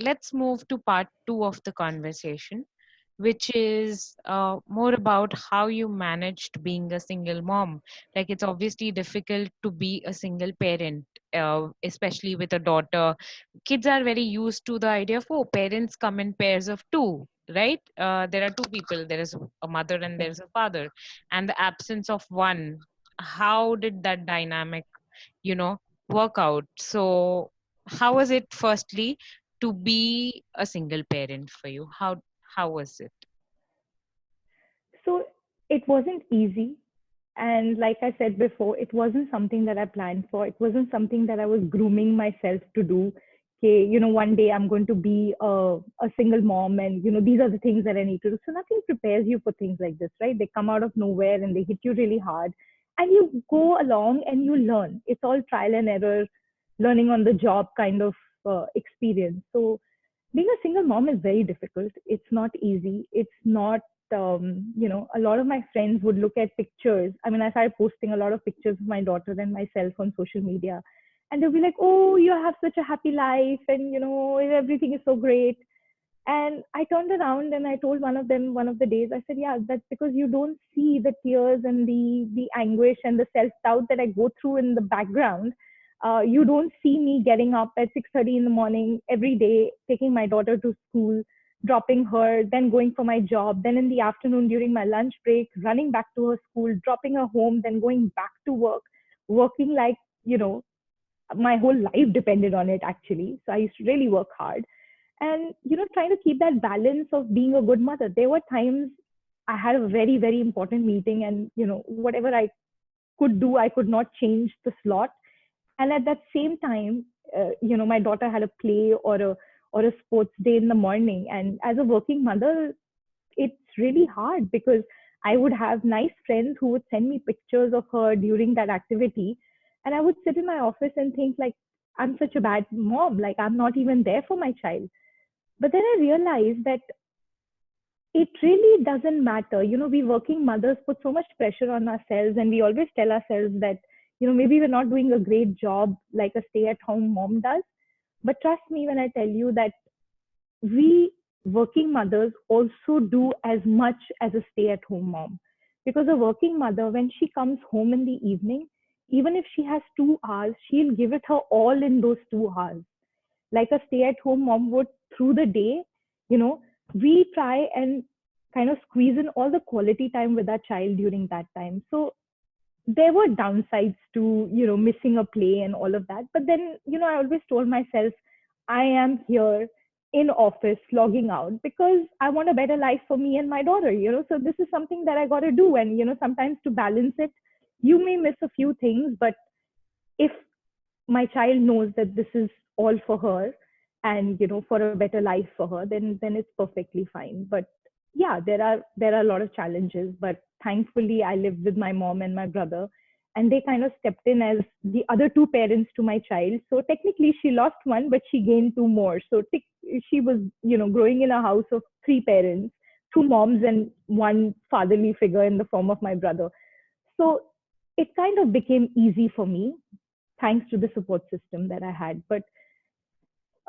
let's move to part two of the conversation, which is more about how you managed being a single mom. Like, it's obviously difficult to be a single parent, especially with a daughter. Kids are very used to the idea of, oh, parents come in pairs of two, right? There are two people, there is a mother and there's a father, and the absence of one. How did that dynamic, you know, work out? So, how was it, firstly, to be a single parent for you? How was it? So it wasn't easy. And like I said before, it wasn't something that I planned for. It wasn't something that I was grooming myself to do. Okay, one day I'm going to be a single mom, and these are the things that I need to do. So nothing prepares you for things like this, right? They come out of nowhere and they hit you really hard, and you go along and you learn. It's all trial and error, learning on the job kind of experience. So being a single mom is very difficult. It's not easy. It's not, a lot of my friends would look at pictures. I mean, I started posting a lot of pictures of my daughter and myself on social media. And they'll be like, oh, you have such a happy life, and, everything is so great. And I turned around and I told one of them one of the days, I said, yeah, that's because you don't see the tears and the anguish and the self doubt that I go through in the background. You don't see me getting up at 6:30 in the morning every day, taking my daughter to school, dropping her, then going for my job, then in the afternoon during my lunch break, running back to her school, dropping her home, then going back to work, working like, my whole life depended on it actually. So I used to really work hard, and trying to keep that balance of being a good mother. There were times I had a very, very important meeting, and whatever I could do, I could not change the slot. And at that same time, my daughter had a play or a sports day in the morning, and as a working mother, it's really hard because I would have nice friends who would send me pictures of her during that activity, and I would sit in my office and think like, I'm such a bad mom, like I'm not even there for my child. But then I realized that it really doesn't matter. We working mothers put so much pressure on ourselves, and we always tell ourselves that, maybe we're not doing a great job like a stay at home mom does. But trust me when I tell you that we working mothers also do as much as a stay at home mom. Because a working mother, when she comes home in the evening, even if she has 2 hours, she'll give it her all in those 2 hours like a stay at home mom would through the day. you know we try and kind of squeeze in all the quality time with our child during that time. So there were downsides to missing a play and all of that, but then I always told myself I am here in office logging out because I want a better life for me and my daughter. So this is something that I got to do, and sometimes to balance it, you may miss a few things, but if my child knows that this is all for her and for a better life for her, then it's perfectly fine. But yeah, there are a lot of challenges, but thankfully I live with my mom and my brother, and they kind of stepped in as the other two parents to my child. So technically she lost one, but she gained two more. So she was growing in a house of three parents, two moms and one fatherly figure in the form of my brother. So it kind of became easy for me thanks to the support system that I had. But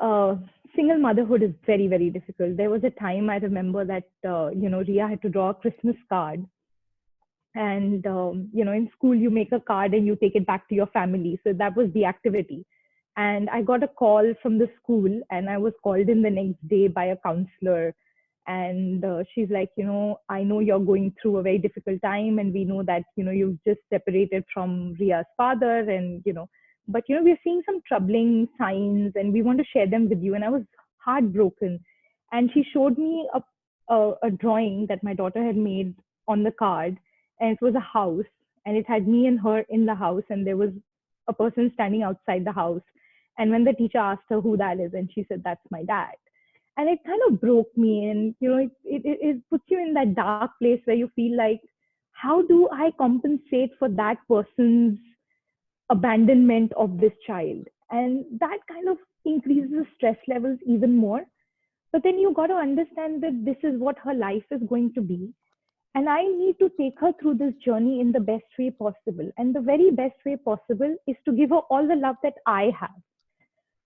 uh, single motherhood is very, very difficult. There was a time I remember that, Ria had to draw a Christmas card. And, in school, you make a card and you take it back to your family. So that was the activity. And I got a call from the school, and I was called in the next day by a counselor. And she's like, I know you're going through a very difficult time, and we know that, you've just separated from Ria's father, and, but, we're seeing some troubling signs and we want to share them with you. And I was heartbroken. And she showed me a drawing that my daughter had made on the card, and it was a house, and it had me and her in the house, and there was a person standing outside the house. And when the teacher asked her who that is, and she said, that's my dad. And it kind of broke me. And, it puts you in that dark place where you feel like, how do I compensate for that person's abandonment of this child? And that kind of increases stress levels even more. But then you got to understand that this is what her life is going to be, and I need to take her through this journey in the best way possible. And the very best way possible is to give her all the love that I have.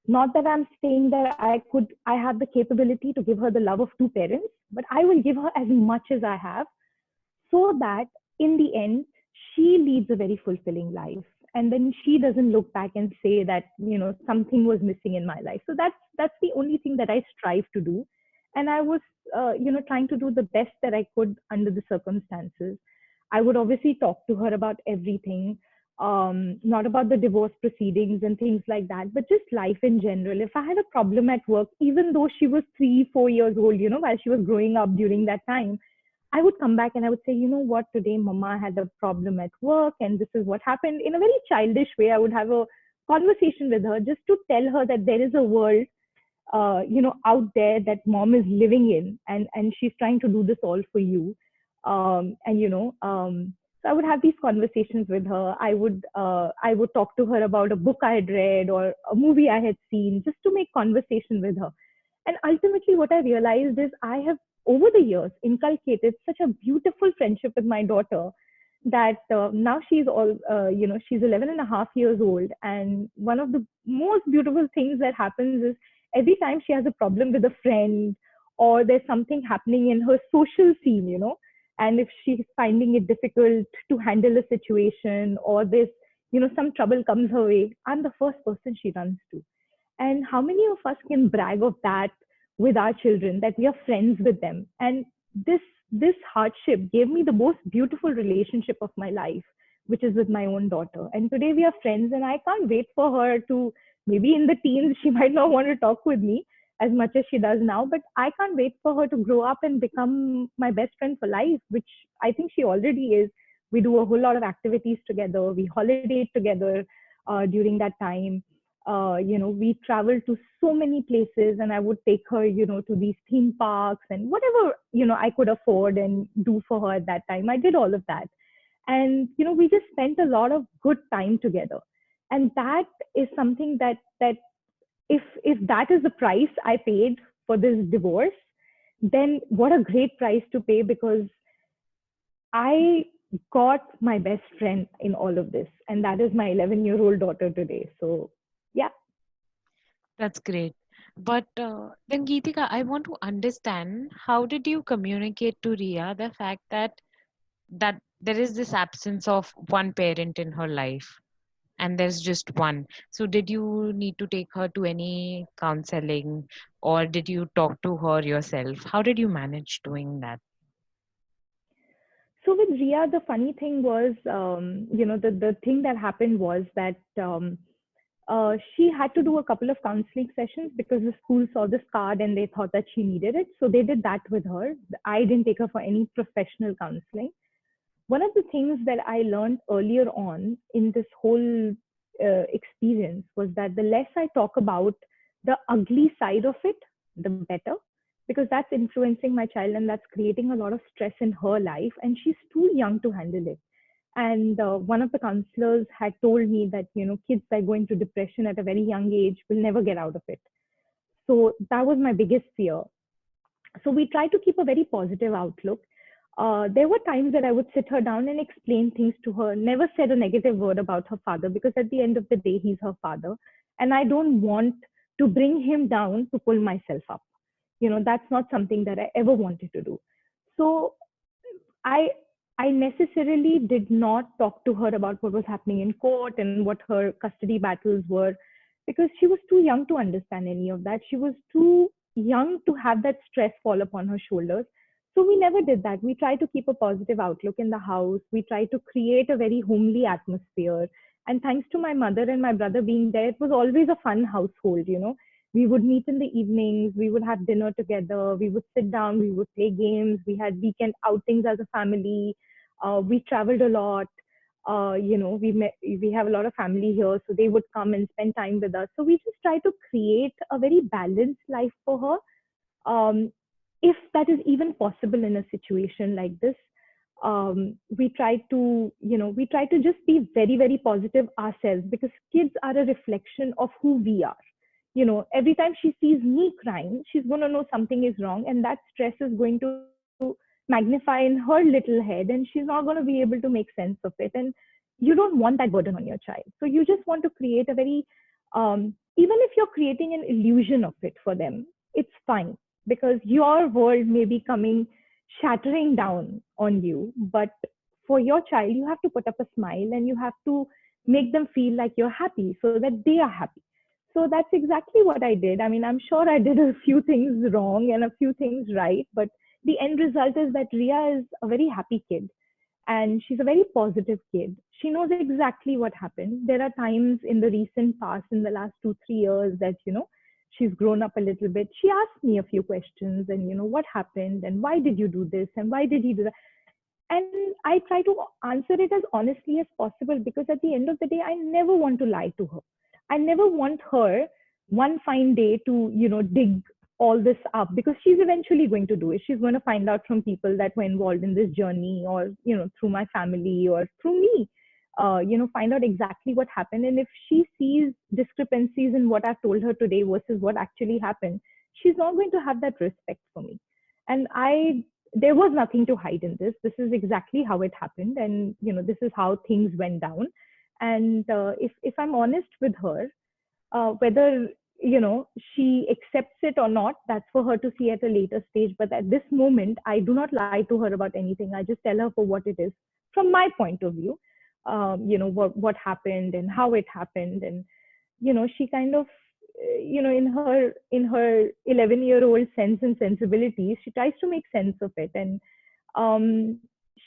Not that I'm saying that I have the capability to give her the love of two parents, but I will give her as much as I have, so that in the end she leads a very fulfilling life, and then she doesn't look back and say that, something was missing in my life. So that's the only thing that I strive to do. And I was trying to do the best that I could under the circumstances. I would obviously talk to her about everything, not about the divorce proceedings and things like that, but just life in general. If I had a problem at work, even though she was 3 4 years old, while she was growing up during that time, I would come back and I would say, you know what, today mama had a problem at work and this is what happened. In a very childish way, I would have a conversation with her just to tell her that there is a world, out there that mom is living in, and she's trying to do this all for you. So I would have these conversations with her. I would talk to her about a book I had read or a movie I had seen, just to make conversation with her. And ultimately, what I realized is I have, over the years, inculcated such a beautiful friendship with my daughter that now she's 11 and a half years old. And one of the most beautiful things that happens is every time she has a problem with a friend, or there's something happening in her social scene, and if she's finding it difficult to handle a situation, or there's, some trouble comes her way, I'm the first person she runs to. And how many of us can brag of that with our children, that we are friends with them? And this this hardship gave me the most beautiful relationship of my life, which is with my own daughter. And today we are friends, and I can't wait for her to, maybe in the teens she might not want to talk with me as much as she does now, but I can't wait for her to grow up and become my best friend for life, which I think she already is. We do a whole lot of activities together. We holiday together during that time. We travel to so many places, and I would take her, to these theme parks and whatever, I could afford and do for her at that time. I did all of that. And, we just spent a lot of good time together. And that is something that if that is the price I paid for this divorce, then what a great price to pay, because I got my best friend in all of this, and that is my 11-year-old daughter today. So, yeah. That's great. But then, Geetika, I want to understand, how did you communicate to Ria the fact that there is this absence of one parent in her life and there's just one? So did you need to take her to any counseling, or did you talk to her yourself? How did you manage doing that? So with Ria, the funny thing was, the thing that happened was that she had to do a couple of counseling sessions because the school saw this card and they thought that she needed it. So they did that with her. I didn't take her for any professional counseling. One of the things that I learned earlier on in this whole experience was that the less I talk about the ugly side of it, the better, because that's influencing my child and that's creating a lot of stress in her life, and she's too young to handle it. And one of the counselors had told me that, kids that go into depression at a very young age will never get out of it. So that was my biggest fear. So we try to keep a very positive outlook. There were times that I would sit her down and explain things to her, never said a negative word about her father, because at the end of the day, he's her father. And I don't want to bring him down to pull myself up. That's not something that I ever wanted to do. So I I necessarily did not talk to her about what was happening in court and what her custody battles were, because she was too young to understand any of that. She was too young to have that stress fall upon her shoulders. So we never did that. We tried to keep a positive outlook in the house. We tried to create a very homely atmosphere. And thanks to my mother and my brother being there, it was always a fun household. We would meet in the evenings, we would have dinner together, we would sit down, we would play games, we had weekend outings as a family, we traveled a lot. We have a lot of family here, so they would come and spend time with us. So we just try to create a very balanced life for her, if that is even possible in a situation like this. We try to just be very, very positive ourselves, because kids are a reflection of who we are. Every time she sees me crying, she's going to know something is wrong, and that stress is going to magnify in her little head, and she's not going to be able to make sense of it. And you don't want that burden on your child. So you just want to create a very Even if you're creating an illusion of it for them, it's fine, because your world may be coming shattering down on you, but for your child you have to put up a smile and you have to make them feel like you're happy so that they are happy. So that's exactly what I did. I mean, I'm sure I did a few things wrong and a few things right, but the end result is that Ria is a very happy kid and she's a very positive kid. She knows exactly what happened. There are times in the recent past, in the last 2, 3 years, that she's grown up a little bit. She asked me a few questions, and what happened, and why did you do this, and why did he do that? And I try to answer it as honestly as possible, because at the end of the day, I never want to lie to her. I never want her one fine day to dig all this up, because she's eventually going to do it. She's going to find out from people that were involved in this journey, or through my family or through me. Find out exactly what happened, and if she sees discrepancies in what I've told her today versus what actually happened, she's not going to have that respect for me. And there was nothing to hide in this. This is exactly how it happened, and this is how things went down. And if I'm honest with her, whether she accepts it or not, that's for her to see at a later stage. But at this moment, I do not lie to her about anything. I just tell her for what it is from my point of view. What happened and how it happened. And she kind of in her 11-year-old sense and sensibilities, she tries to make sense of it. And um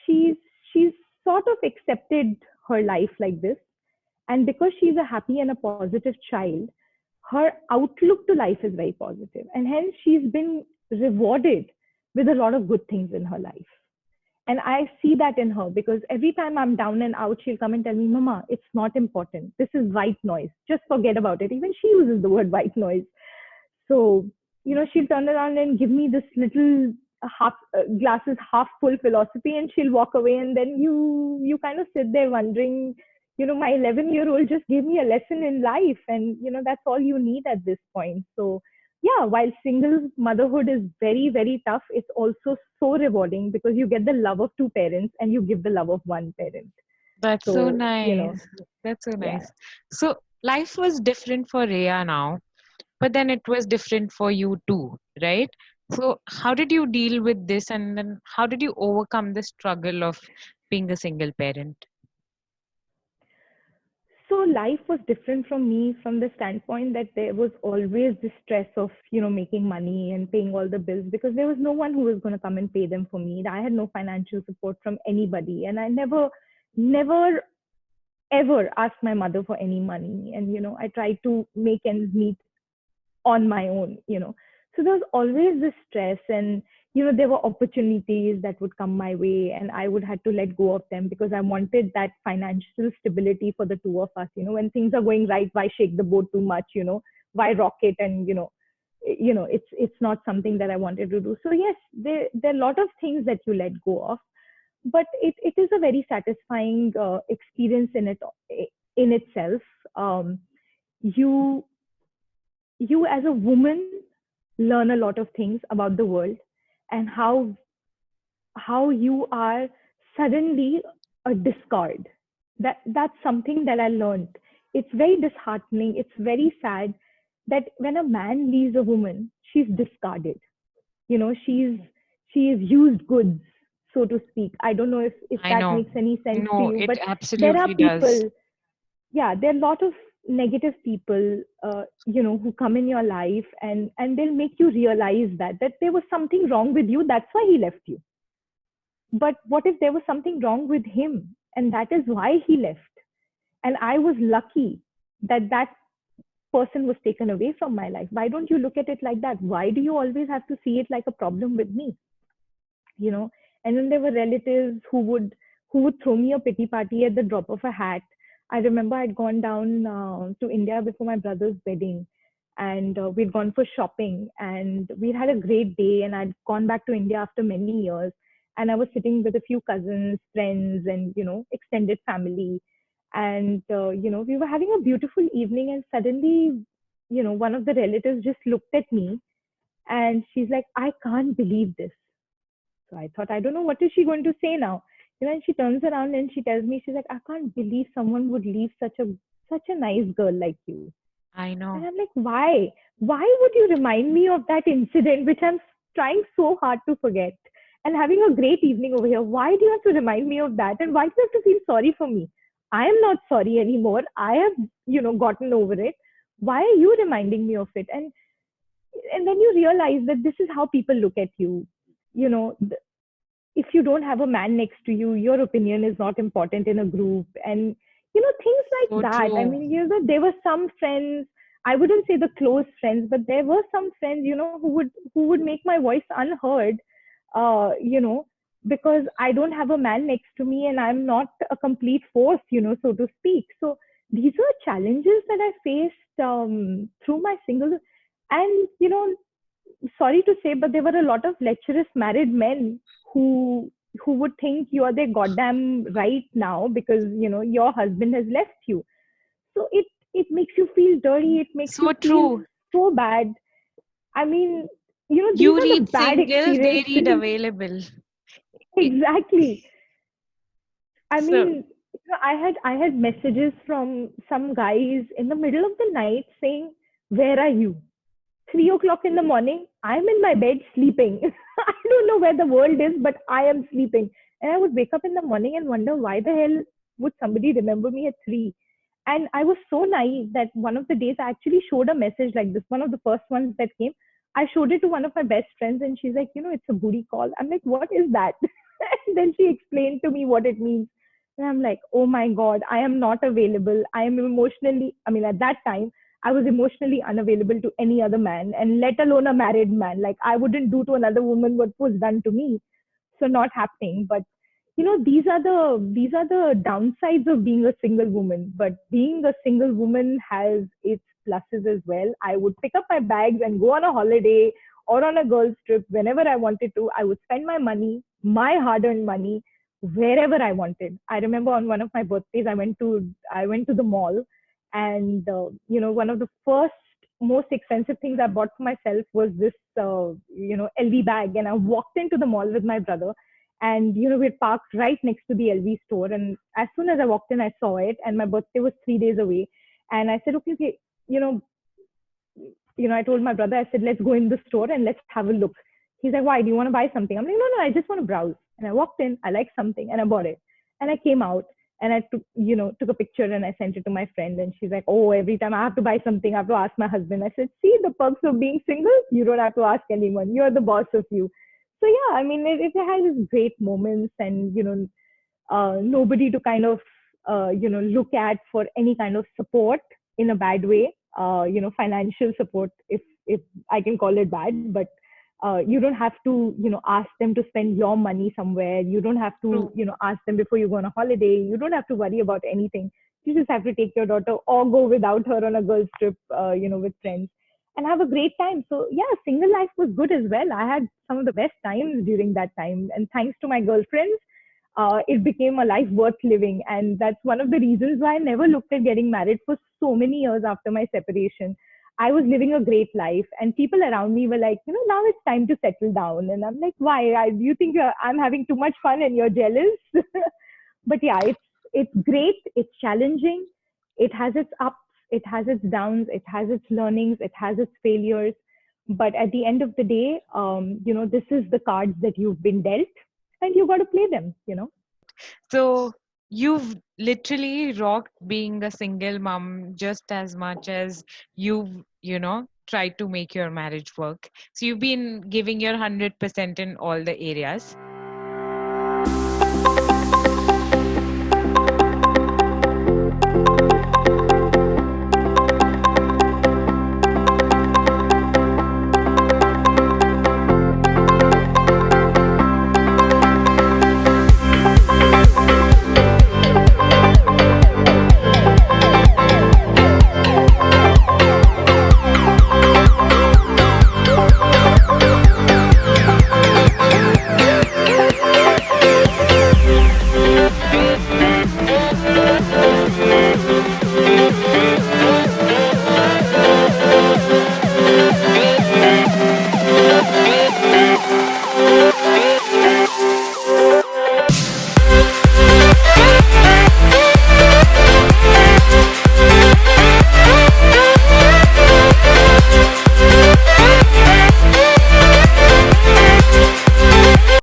she's she's sort of accepted her life like this. And because she's a happy and a positive child, her outlook to life is very positive, and hence she's been rewarded with a lot of good things in her life. And I see that in her, because every time I'm down and out, she'll come and tell me, Mama, it's not important. This is white noise. Just forget about it. Even she uses the word white noise. So, she'll turn around and give me this little half glasses half full philosophy, and she'll walk away. And then you kind of sit there wondering, my 11-year-old just gave me a lesson in life, and that's all you need at this point. So yeah, while single motherhood is very, very tough, it's also so rewarding, because you get the love of two parents and you give the love of one parent. That's so So, nice. That's so yeah. nice. So life was different for Rhea now, but then it was different for you too, right? So how did you deal with this, and then how did you overcome the struggle of being a single parent? So life was different from me from the standpoint that there was always the stress of, making money and paying all the bills, because there was no one who was going to come and pay them for me. I had no financial support from anybody. And I never ever asked my mother for any money. And, I tried to make ends meet on my own. So there was always this stress, and there were opportunities that would come my way, and I would have to let go of them, because I wanted that financial stability for the two of us. When things are going right, why shake the boat too much? Why rock it? And it's not something that I wanted to do. So yes, there are a lot of things that you let go of, but it is a very satisfying experience in itself. Um, you you as a woman learn a lot of things about the world, and how you are suddenly a discard. That's something that I learned. It's very disheartening, it's very sad that when a man leaves a woman, she's discarded. She is used goods, so to speak. I don't know if I that know. makes any sense to No, you, it but there are absolutely does. people, yeah, there are a lot of negative people, who come in your life, and they'll make you realize that there was something wrong with you. That's why he left you. But what if there was something wrong with him, and that is why he left? And I was lucky that person was taken away from my life. Why don't you look at it like that? Why do you always have to see it like a problem with me? you know and then there were relatives who would throw me a pity party at the drop of a hat. I remember I'd gone down to India before my brother's wedding, and we'd gone for shopping, and we'd had a great day, and I'd gone back to India after many years, and I was sitting with a few cousins, friends, and extended family. And we were having a beautiful evening, and suddenly one of the relatives just looked at me, and she's like, I can't believe this. So I thought, I don't know, what is she going to say now? And she turns around and she tells me, she's like, I can't believe someone would leave such a nice girl like you. I And know. I'm like, why? Why would you remind me of that incident, which I'm trying so hard to forget? And having a great evening over here. Why do you have to remind me of that? And why do you have to feel sorry for me? I am not sorry anymore. I have, gotten over it. Why are you reminding me of it? And then you realize that this is how people look at you. You know, if you don't have a man next to you, your opinion is not important in a group. And, things So like that. I true. mean, there were some friends, I wouldn't say the close friends, but there were some friends, who would make my voice unheard, uh, you know, because I don't have a man next to me and I'm not a complete force, so to speak. So these were challenges that I faced through my single. And, sorry to say, but there were a lot of lecherous married men who would think you are their goddamn right now because your husband has left you. So it makes you feel dirty. It makes you So feel true. so bad. I mean, these You are the read bad single, they read experiences. available. It, Exactly. I so mean, I had messages from some guys in the middle of the night saying, "Where are you?" 3 o'clock in the morning, I'm in my bed sleeping. I don't know where the world is, but I am sleeping. And I would wake up in the morning and wonder why the hell would somebody remember me at 3? And I was so naive that one of the days I actually showed a message like this, one of the first ones that came. I showed it to one of my best friends and she's like, it's a booty call. I'm like, what is that? And then she explained to me what it means. And I'm like, oh my God, I am not available. I am emotionally, I mean, at that time, I was emotionally unavailable to any other man, and let alone a married man. Like I wouldn't do to another woman what was done to me. So not happening. But these are the downsides of being a single woman. But being a single woman has its pluses as well. I would pick up my bags and go on a holiday or on a girls trip whenever I wanted to. I would spend my money, my hard-earned money, wherever I wanted. I remember on one of my birthdays, I went to the mall, and one of the first most expensive things I bought for myself was this LV bag, and I walked into the mall with my brother, and we parked right next to the LV store, and as soon as I walked in, I saw it, and my birthday was 3 days away, and I said, okay, okay, you know, I told my brother, I said, let's go in the store and let's have a look. He's like, why? Do you want to buy something? I'm like, no, no, I just want to browse. And I walked in, I liked something, and I bought it. And I came out and I took a picture and I sent it to my friend. And she's like, oh, every time I have to buy something, I have to ask my husband. I said, see the perks of being single? You don't have to ask anyone. You're the boss of you. So yeah, I mean, it has its great moments, and nobody to kind of look at for any kind of support in a bad way, financial support, if I can call it bad. But you don't have to ask them to spend your money somewhere. You don't have to true. ask them before you go on a holiday. You don't have to worry about anything. You just have to take your daughter or go without her on a girls trip, with friends, and have a great time. So yeah, single life was good as well. I had some of the best times during that time, and thanks to my girlfriends, it became a life worth living. And that's one of the reasons why I never looked at getting married for so many years after my separation. I was living a great life, and people around me were like, now it's time to settle down. And I'm like, why? You think I'm having too much fun and you're jealous? But yeah, it's great. It's challenging. It has its ups. It has its downs. It has its learnings. It has its failures. But at the end of the day, this is the cards that you've been dealt, and you got to play them. So you've literally rocked being a single mom just as much as you've tried to make your marriage work. So you've been giving your 100% in all the areas.